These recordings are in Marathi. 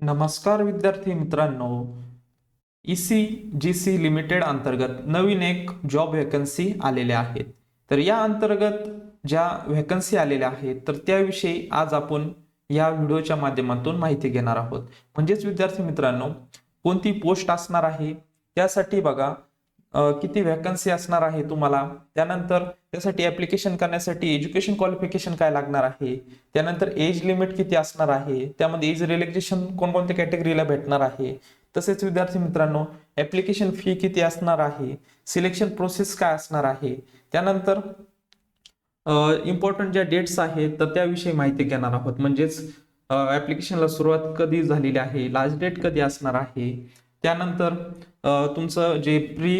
नमस्कार विद्यार्थी मित्रांनो, ECGC लिमिटेड अंतर्गत नवीन एक जॉब व्हॅकन्सी आलेल्या आहेत. तर या अंतर्गत ज्या व्हॅकन्सी आलेल्या आहेत तर त्याविषयी आज आपण या व्हिडिओच्या माध्यमातून माहिती घेणार आहोत. म्हणजेच विद्यार्थी मित्रांनो, कोणती पोस्ट असणार आहे, त्यासाठी बघा किती व्हॅकन्सी असणार आहे तुम्हाला, त्यानंतर त्यासाठी ऍप्लिकेशन करण्यासाठी एज्युकेशन क्वालिफिकेशन काय लागणार आहे, त्यानंतर एज लिमिट किती असणार आहे, त्यामध्ये एज रिलॅक्सेशन कोणकोणत्या कॅटेगरीला भेटणार आहे, तसेच विद्यार्थी मित्रांनो ऍप्लिकेशन फी किती असणार आहे, सिलेक्शन प्रोसेस काय असणार आहे, त्यानंतर इम्पॉर्टंट ज्या डेट्स आहेत तर त्याविषयी माहिती घेणार आहोत. म्हणजेच ऍप्लिकेशनला सुरुवात कधी झालेली आहे, लास्ट डेट कधी असणार आहे, त्यानंतर तुमचं जे प्री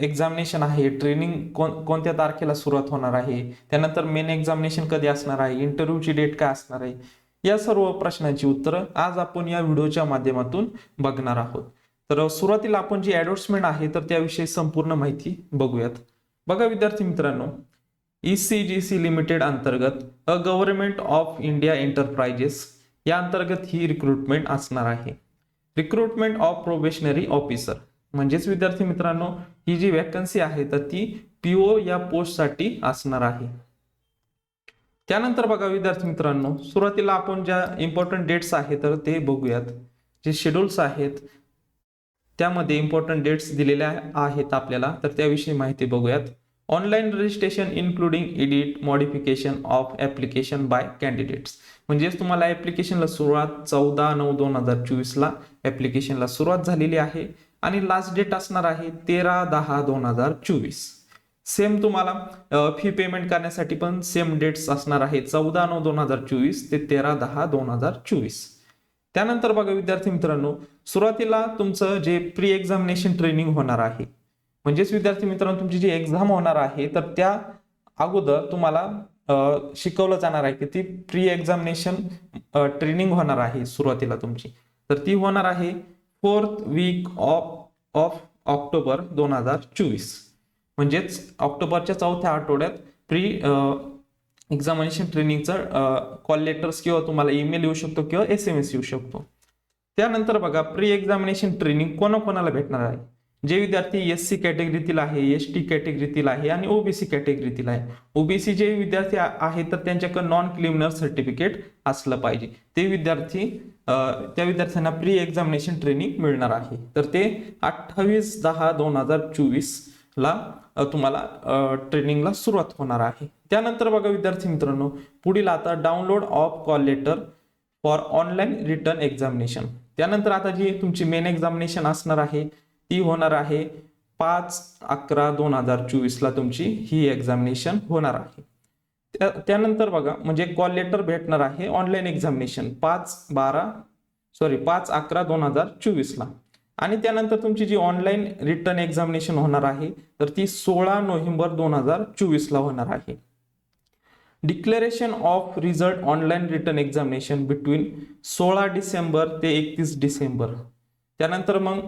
एक्झामिनेशन आहे, ट्रेनिंग कोणत्या तारखेला सुरुवात होणार आहे, त्यानंतर मेन एक्झामिनेशन कधी असणार आहे, इंटरव्ह्यूची डेट काय असणार आहे, या सर्व प्रश्नांची उत्तरं आज आपण या व्हिडिओच्या माध्यमातून बघणार आहोत. तर सुरुवातीला आपण जी ऍडव्हर्टाइजमेंट आहे तर त्याविषयी संपूर्ण माहिती बघूयात. बघा विद्यार्थी मित्रांनो, ECGC लिमिटेड अंतर्गत अ गव्हर्नमेंट ऑफ इंडिया एंटरप्राइजेस या अंतर्गत ही रिक्रुटमेंट असणार आहे. रिक्रुटमेंट ऑफ प्रोबेशनरी ऑफिसर म्हणजेच विद्यार्थी मित्रांनो, ही जी वॅकन्सी आहे तर ती PO या पोस्टसाठी असणार आहे. त्यानंतर बघा विद्यार्थी मित्रांनो, सुरुवातीला आपण ज्या इम्पॉर्टंट डेट्स आहेत तर ते बघूयात. जे शेड्यूल्स आहेत त्यामध्ये इम्पॉर्टंट डेट्स दिलेल्या आहेत आपल्याला, तर त्याविषयी माहिती बघूयात. Online registration including edit modification of application by candidates. म्हणजेच तुम्हाला ऍप्लिकेशनला सुरुवात 14/9/2024 ला ऍप्लिकेशनला सुरुवात झालेली आहे आणि लास्ट डेट असणार आहे 13/10/2024. सेम तुम्हाला फी पेमेंट करण्यासाठी पण सेम डेट्स असणार आहे 14/9/2024 ते 13/10/2024. त्यानंतर बघा विद्यार्थी मित्रांनो, सुरुवातीला तुमचं जे प्री एक्झामिनेशन ट्रेनिंग होणार आहे, म्हणजेच विद्यार्थी मित्रांनो तुमची जी एक्झाम होणार आहे तर त्या अगोदर तुम्हाला शिकवलं जाणार आहे की ती प्री एक्झामिनेशन ट्रेनिंग होणार आहे. सुरुवातीला तुमची तर ती होणार आहे 4th वीक ऑफ ऑक्टोबर 2024. म्हणजेच ऑक्टोबरच्या 4थ्या आठवड्यात प्री एक्झामिनेशन ट्रेनिंगचं कॉल लेटर्स किंवा तुम्हाला ईमेल येऊ शकतो किंवा SMS येऊ शकतो. त्यानंतर बघा प्री एक्झामिनेशन ट्रेनिंग कोणाकोणाला भेटणार आहे. जे विद्यार्थी SC कॅटेगरीतील आहे, ST कॅटेगरीतील आहे आणि OBC कॅटेगरीतील आहे. OBC जे विद्यार्थी आहेत तर त्यांच्याकडे नॉन क्रिमिनल सर्टिफिकेट असलं पाहिजे. ते विद्यार्थी त्या विद्यार्थ्यांना प्री एक्झामिनेशन ट्रेनिंग मिळणार आहे. तर ते 28/10/2024 ला तुम्हाला ट्रेनिंगला सुरुवात होणार आहे. त्यानंतर बघा विद्यार्थी मित्रांनो, पुढील आता download of call letter for online written examination. त्यानंतर आता जी तुमची मेन एक्झामिनेशन असणार आहे ती होणार आहे 5/11/2024 ला तुमची ही एक्झामिनेशन होणार आहे. त्यानंतर बघा म्हणजे कॉल लेटर भेटणार आहे ऑनलाईन एक्झामिनेशन 5/11/2024 ला. आणि त्यानंतर तुमची जी ऑनलाईन रिटर्न एक्झामिनेशन होणार आहे तर ती 16/11/2024 ला होणार आहे. Declaration of result online written examination between 16 December ते 31 डिसेंबर. त्यानंतर मग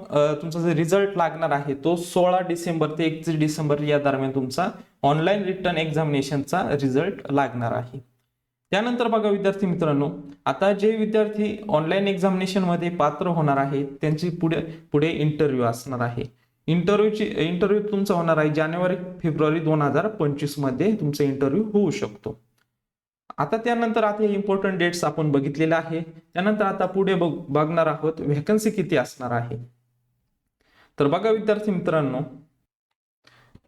तुमचा जो रिझल्ट लागणार आहे तो 16 डिसेंबर ते 31 डिसेंबर या दरम्यान तुमचा ऑनलाईन रिटर्न एक्झामिनेशनचा रिझल्ट लागणार आहे. त्यानंतर बघा विद्यार्थी मित्रांनो, आता जे विद्यार्थी ऑनलाईन एक्झामिनेशन मध्ये पात्र होणार आहेत त्यांची पुढे इंटरव्ह्यू असणार आहे. इंटरव्ह्यू तुमचा होणार आहे जानेवारी-फेब्रुवारी 2025 मध्ये तुमचा इंटरव्ह्यू होऊ शकतो. आता त्यानंतर आता हे इम्पॉर्टंट डेट्स आपण बघितलेले आहे. त्यानंतर आता पुढे बघणार आहोत व्हॅकन्सी किती असणार आहे. तर बघा विद्यार्थी मित्रांनो,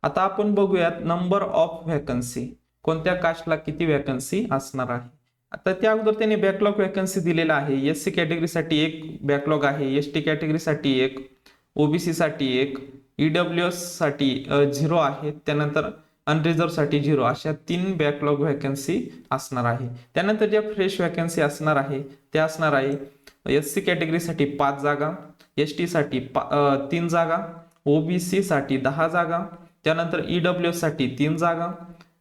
आता आपण बघूयात नंबर ऑफ व्हॅकन्सी, कोणत्या कास्टला किती व्हॅकन्सी असणार आहे. आता त्या अगोदर त्यांनी बॅकलॉग व्हॅकन्सी दिलेला आहे. SC कॅटेगरीसाठी एक बॅकलॉग आहे, ST कॅटेगरीसाठी एक, OBC साठी एक, EWS साठी 0 आहे, त्यानंतर अनरिझर्व साठी 0, अशा 3 बॅकलॉग व्हॅकन्सी असणार आहे. त्यानंतर ज्या फ्रेश व्हॅकन्सी असणार आहे त्या असणार आहे SC कॅटेगरीसाठी 5 जागा, ST साठी 3 जागा, OBC साठी 10 जागा, त्यानंतर EWS साठी 3 जागा,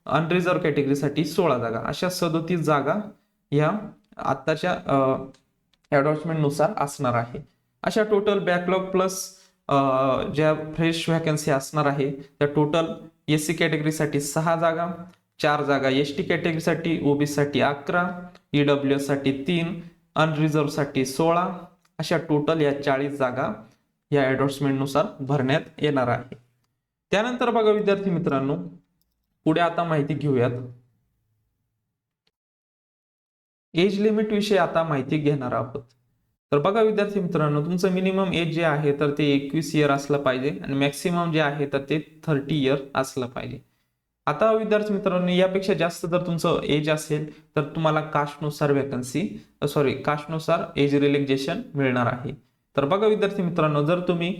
अनरिझर्व कॅटेगरीसाठी 16 जागा, अशा 37 जागा या आताच्या ऍडव्हर्टाइजमेंट नुसार असणार आहे. अशा टोटल बॅकलॉग प्लस ज्या फ्रेश व्हॅकन्सी असणार आहे त्या टोटल SC कॅटेगरीसाठी 6 जागा, 4 जागा ST कॅटेगरीसाठी, OBC साठी 11, EWS साठी 3, अनरिझर्व साठी 16, अशा टोटल या 40 जागा या ॲडव्हर्टाइजमेंटनुसार भरण्यात येणार आहे. त्यानंतर बघा विद्यार्थी मित्रांनो, पुढे आता माहिती घेऊयात. एज लिमिट विषयी आता माहिती घेणार आहोत. तर बघा विद्यार्थी मित्रांनो, तुमचं मिनिमम एज जे आहे तर ते 21 इयर असलं पाहिजे आणि मॅक्सिमम जे आहे तर ते 30 इयर असलं पाहिजे. आता विद्यार्थी मित्रांनो, यापेक्षा जास्त जर तुमचं एज असेल तर तुम्हाला कास्टनुसार कास्टनुसार एज रिलॅक्सेशन मिळणार आहे. तर बघा विद्यार्थी मित्रांनो, जर तुम्ही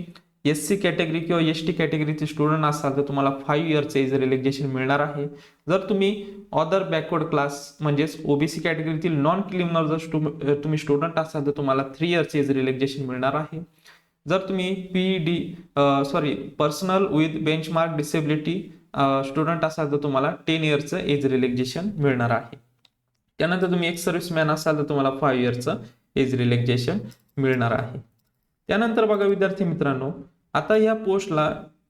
SC कॅटेगरी किंवा ST कॅटेगरीचे स्टुडंट असाल तर तुम्हाला 5 इयरचे एज रिलॅक्सेशन मिळणार आहे. जर तुम्ही अदर बॅकवर्ड क्लास म्हणजेच OBC कॅटेगरीतील नॉन क्रिमिनल जर तुम्ही स्टुडंट असाल तर तुम्हाला 3 इयरचे एज रिलॅक्सेशन मिळणार आहे. जर तुम्ही personal with benchmark disability student असाल तर तुम्हाला 10 इयरचं एज रिलॅक्सेशन मिळणार आहे. त्यानंतर तुम्ही एक्स सर्व्हिसमॅन असाल तर तुम्हाला 5 इयरचं एज रिलॅक्सेशन मिळणार आहे. त्यानंतर बघा विद्यार्थी मित्रांनो, आता या पोस्टला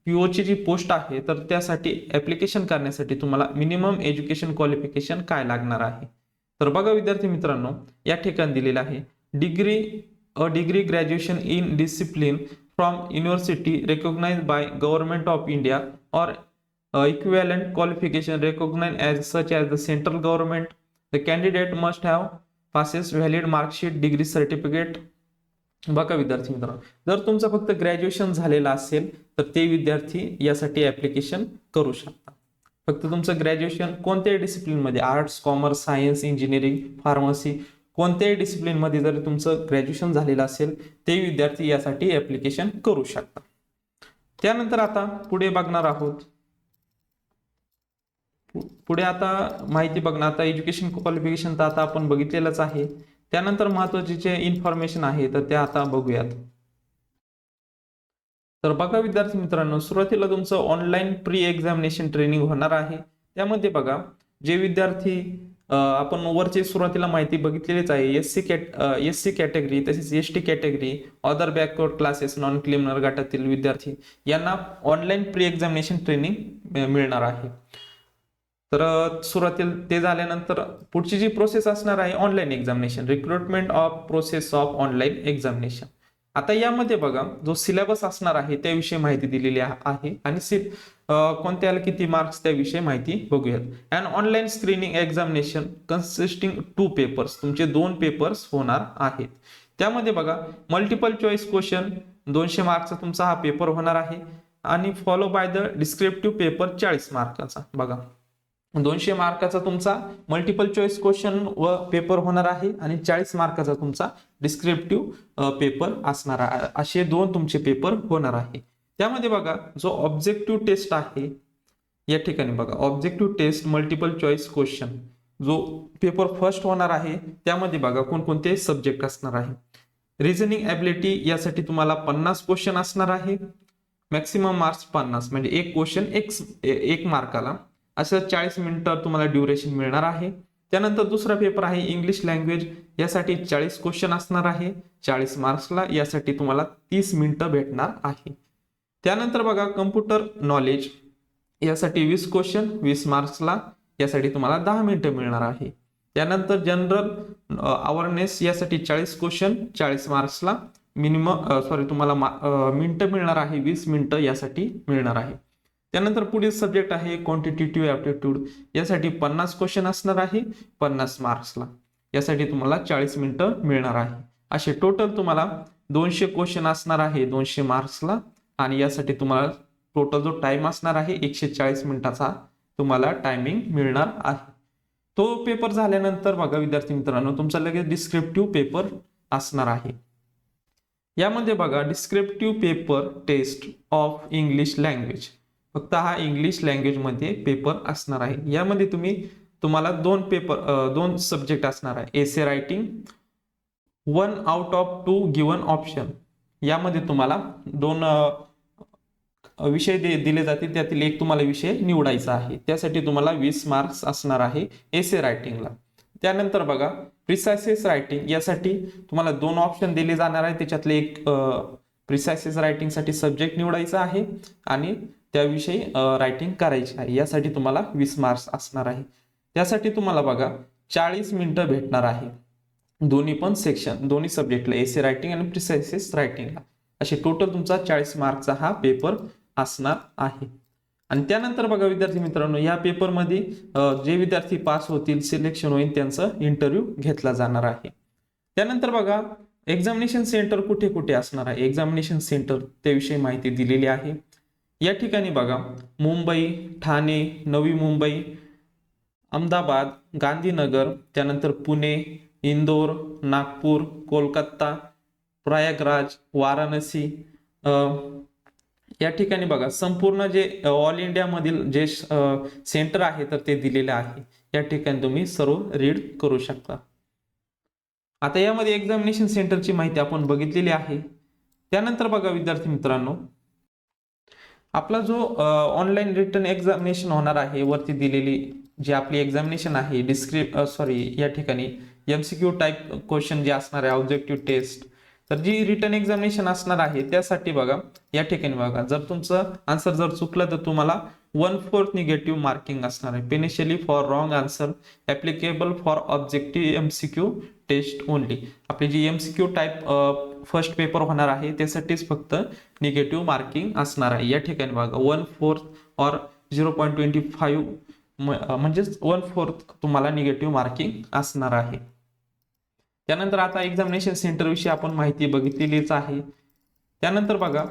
POची जी पोस्ट आहे तर त्यासाठी ऍप्लिकेशन करण्यासाठी तुम्हाला मिनिमम एज्युकेशन क्वालिफिकेशन काय लागणार आहे. तर बघा विद्यार्थी मित्रांनो, या ठिकाणी दिलेलं आहे degree graduation in discipline from university recognized by government of India और equivalent qualification recognized as such as the central government. The candidate must have passes valid mark sheet, degree certificate. बघा विद्यार्थी मित्रांनो, जर तुमचं फक्त ग्रॅज्युएशन झालेलं असेल तर ते विद्यार्थी यासाठी ऍप्लिकेशन करू शकतात. फक्त तुमचं ग्रॅज्युएशन कोणत्याही डिसिप्लिन मध्ये, arts, commerce, science, engineering, pharmacy, कोणत्याही डिसिप्लिन मध्ये जर तुमचं ग्रॅज्युएशन झालेलं असेल ते विद्यार्थी यासाठी ऍप्लिकेशन करू शकतात. त्यानंतर आता पुढे बघणार आहोत. पुढे आता माहिती बघणार. आता एज्युकेशन क्वालिफिकेशन तर आता आपण बघितलेलंच आहे. त्यानंतर महत्त्वाचे जे इन्फॉर्मेशन आहे तर ते आता बघूयात. तर बघा विद्यार्थी मित्रांनो, सुरुवातीला तुमचं ऑनलाईन प्री एक्झामिनेशन ट्रेनिंग होणार आहे. त्यामध्ये बघा जे विद्यार्थी आपण वरची सुरुवातीला माहिती बघितलेलीच आहे, SC कॅटेगरी तसेच ST category, other backward classes, non criminal गटातील विद्यार्थी यांना ऑनलाईन प्री एक्झामिनेशन ट्रेनिंग मिळणार आहे. तर सुरुवातीला ते झाल्यानंतर पुढची जी प्रोसेस असणार आहे online examination, recruitment of process of online examination. आता यामध्ये बघा जो सिलेबस असणार आहे त्याविषयी माहिती दिलेली आहे आणि कोणत्याला किती मार्क्स त्याविषयी माहिती बघूयात. And online screening examination consisting 2 papers, तुमचे 2 पेपर्स होणार आहेत. त्यामध्ये बघा मल्टिपल चॉईस क्वेश्चन 200 मार्कचा तुमचा हा पेपर होणार आहे आणि follow by the descriptive paper 40 मार्काचा. बघा 200 मार्काचा तुमचा मल्टिपल चॉईस क्वेश्चन व पेपर होणार आहे आणि 40 मार्काचा तुमचा डिस्क्रिप्टिव्ह पेपर असणार आहे. असे 2 तुमचे पेपर होणार आहे. त्यामध्ये बघा जो ऑब्जेक्टिव्ह टेस्ट आहे या ठिकाणी बघा objective test multiple choice question जो पेपर फर्स्ट होणार आहे त्यामध्ये बघा कोणकोणते सब्जेक्ट असणार आहे. रिझनिंग ॲबिलिटी यासाठी तुम्हाला 50 क्वेश्चन असणार आहे. मॅक्सिमम मार्क्स 50 म्हणजे एक क्वेश्चन एक मार्काला, असं 40 मिनिटं तुम्हाला ड्युरेशन मिळणार आहे. त्यानंतर दुसरा पेपर आहे इंग्लिश लँग्वेज, यासाठी 40 क्वेश्चन असणार आहे 40 मार्क्सला, यासाठी तुम्हाला 30 मिनिटं भेटणार आहे. त्यानंतर बघा कम्प्युटर नॉलेज यासाठी 20 क्वेश्चन 20 मार्क्सला, यासाठी तुम्हाला 10 मिनिटं मिळणार आहे. त्यानंतर जनरल अवेअरनेस यासाठी 40 क्वेश्चन 40 मार्क्सला, तुम्हाला मिनिटं मिळणार आहे 20 मिनिटं यासाठी मिळणार आहे. त्यानंतर पुढील सब्जेक्ट आहे क्वांटिटेटिव्ह ॲप्टिट्यूड, यासाठी 50 क्वेश्चन असणार आहे 50 मार्क्सला, यासाठी तुम्हाला 40 मिनिटं मिळणार आहे. असे टोटल तुम्हाला 200 क्वेश्चन असणार आहे 200 मार्क्सला आणि यासाठी तुम्हाला टोटल जो टाइम असणार आहे 140 मिनिटाचा तुम्हाला टायमिंग मिळणार आहे. तो पेपर झाल्यानंतर बघा विद्यार्थी मित्रांनो तुमचा लगेच डिस्क्रिप्टिव्ह पेपर असणार आहे. यामध्ये बघा descriptive paper test of English language, फक्त हा इंग्लिश लँग्वेज मध्ये पेपर असणार आहे. यामध्ये तुम्हाला 2 सब्जेक्ट असणार आहे. एसे writing 1 out of 2 given option, यामध्ये तुम्हाला 2 विषय दिले जातील, त्यातील एक तुम्हाला विषय निवडायचा आहे. त्यासाठी तुम्हाला 20 मार्क्स असणार आहे एसे रायटिंगला. त्यानंतर बघा प्रिसायसिस रायटिंग, यासाठी तुम्हाला 2 ऑप्शन दिले जाणार आहे. त्याच्यातले एक प्रिसायसिस रायटिंग साठी सब्जेक्ट निवडायचा आहे आणि त्याविषयी रायटिंग करायची आहे. यासाठी तुम्हाला 20 मार्क्स असणार आहे. त्यासाठी तुम्हाला बघा 40 मिनिटं भेटणार आहे. दोन्ही पण सेक्शन, दोन्ही सब्जेक्टला, एसे रायटिंग आणि प्रिसाइस रायटिंगला, असे टोटल तुमचा 40 मार्कचा हा पेपर असणार आहे. आणि त्यानंतर बघा विद्यार्थी मित्रांनो, या पेपरमध्ये जे विद्यार्थी पास होतील, सिलेक्शन होईल, त्यांचा इंटरव्ह्यू घेतला जाणार आहे. त्यानंतर बघा एक्झामिनेशन सेंटर कुठे कुठे असणार आहे. एक्झामिनेशन सेंटर त्याविषयी माहिती दिलेली आहे. या ठिकाणी बघा मुंबई, ठाणे, नवी मुंबई, अहमदाबाद, गांधीनगर, त्यानंतर पुणे, इंदोर, नागपूर, कोलकाता, प्रयागराज, वाराणसी, या ठिकाणी बघा संपूर्ण जे ऑल इंडिया मधील जे सेंटर आहे तर ते दिलेले आहे. या ठिकाणी तुम्ही सर्व रीड करू शकता. आता यामध्ये एक्झामिनेशन सेंटरची माहिती आपण बघितलेली आहे. त्यानंतर बघा विद्यार्थी मित्रांनो, आपला जो ऑनलाईन रिटन एक्झामिनेशन होणार आहे, वरती दिलेली जी आपली एक्झामिनेशन आहे, या ठिकाणी MCQ टाईप क्वेश्चन जे असणार आहे, ऑब्जेक्टिव्ह टेस्ट, तर जी रिटन एक्झामिनेशन असणार आहे त्यासाठी बघा या ठिकाणी बघा, जर तुमचं आन्सर जर चुकलं तर तुम्हाला 1/4 निगेटिव्ह मार्किंग असणार आहे. पेनिशियली for wrong answer applicable for objective MCQ test only. आपली जी MCQ टाईप फर्स्ट पेपर होणार आहे त्यासाठीच फक्त निगेटिव्ह मार्किंग असणार आहे. या ठिकाणी बघा 1/4 और 0.25 म्हणजेच 1/4 तुम्हाला निगेटिव्ह मार्किंग असणार आहे. त्यानंतर आता एक्झामिनेशन सेंटर विषयी आपण माहिती बघितलेलीच आहे. त्यानंतर बघा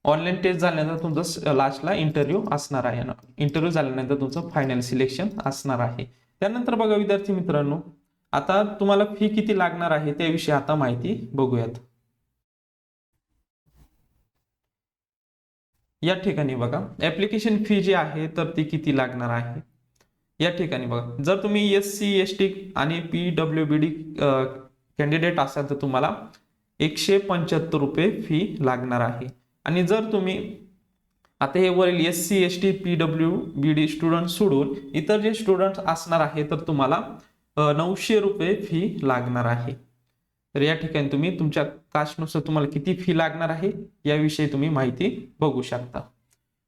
ऑनलाईन टेस्ट झाल्यानंतर तुमचं लास्टला इंटरव्ह्यू असणार आहे. इंटरव्ह्यू झाल्यानंतर तुमचं फायनल सिलेक्शन असणार आहे. त्यानंतर बघा विद्यार्थी मित्रांनो, आता तुम्हाला फी किती लागणार आहे त्याविषयी आता माहिती बघूयात. या ठिकाणी बघा ऍप्लिकेशन फी जी आहे तर ती किती लागणार आहे. या ठिकाणी बघा, जर तुम्ही SC ST आणि PWBD कॅन्डिडेट असाल तर तुम्हाला 175 रुपये फी लागणार आहे. आणि जर तुम्ही आता हे वरील SC ST PWBD स्टुडंट सोडून इतर जे स्टुडंट असणार आहे तर तुम्हाला 900 रुपये फी लागणार आहे. तर या ठिकाणी तुम्ही तुमच्या कास्टनुसार तुम्हाला किती फी लागणार आहे याविषयी तुम्ही माहिती बघू शकता.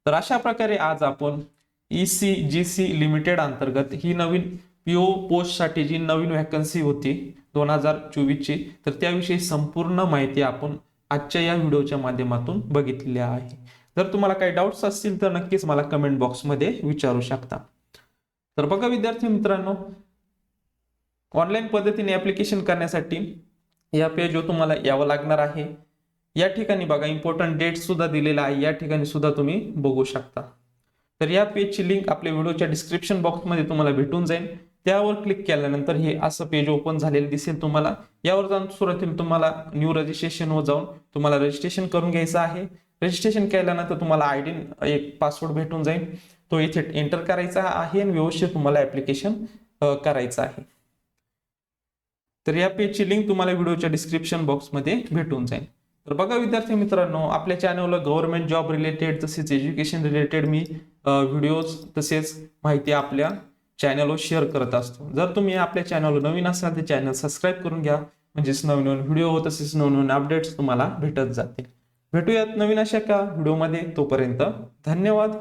तर अशा प्रकारे आज आपण ECGC लिमिटेड अंतर्गत ही नवीन PO पोस्टसाठी जी नवीन वॅकन्सी होती 2024 ची, तर त्याविषयी संपूर्ण माहिती आपण आजच्या या व्हिडिओच्या माध्यमातून बघितलेली आहे. जर तुम्हाला काही डाऊट्स असतील तर नक्कीच मला कमेंट बॉक्समध्ये विचारू शकता. तर बघा विद्यार्थी मित्रांनो, ऑनलाईन पद्धतीने ऍप्लिकेशन करण्यासाठी या पेजवर तुम्हाला यावं लागणार आहे. या ठिकाणी बघा इम्पॉर्टंट डेट सुद्धा दिलेला आहे, या ठिकाणी सुद्धा तुम्ही बघू शकता. तर या पेजची लिंक आपल्या व्हिडिओच्या डिस्क्रिप्शन बॉक्समध्ये तुम्हाला भेटून जाईल. त्यावर क्लिक केल्यानंतर हे असं पेज ओपन झालेलं दिसेल तुम्हाला. यावर जाऊन सुरुवातीला तुम्हाला न्यू रजिस्ट्रेशन वर जाऊन तुम्हाला रजिस्ट्रेशन करून घ्यायचं आहे. रजिस्ट्रेशन केल्यानंतर तुम्हाला ID एक पासवर्ड भेटून जाईल, तो इथे एंटर करायचा आहे आणि व्यवस्थित तुम्हाला ऍप्लिकेशन करायचं आहे. तर या पेजची लिंक तुम्हाला व्हिडिओच्या डिस्क्रिप्शन बॉक्समध्ये भेटून जाईल. तर बघा विद्यार्थी मित्रांनो, आपल्या चॅनलला गव्हर्नमेंट जॉब रिलेटेड तसेच एज्युकेशन रिलेटेड मी व्हिडिओज तसेच माहिती आपल्या चॅनलवर शेअर करत असतो. जर तुम्ही आपल्या चॅनलवर नवीन असाल तर चॅनल सबस्क्राईब करून घ्या, म्हणजेच नवीन नवीन व्हिडिओ तसेच नवीन अपडेट्स तुम्हाला भेटत जातील. भेटूयात नवीन अशा का व्हिडिओमध्ये. तोपर्यंत धन्यवाद.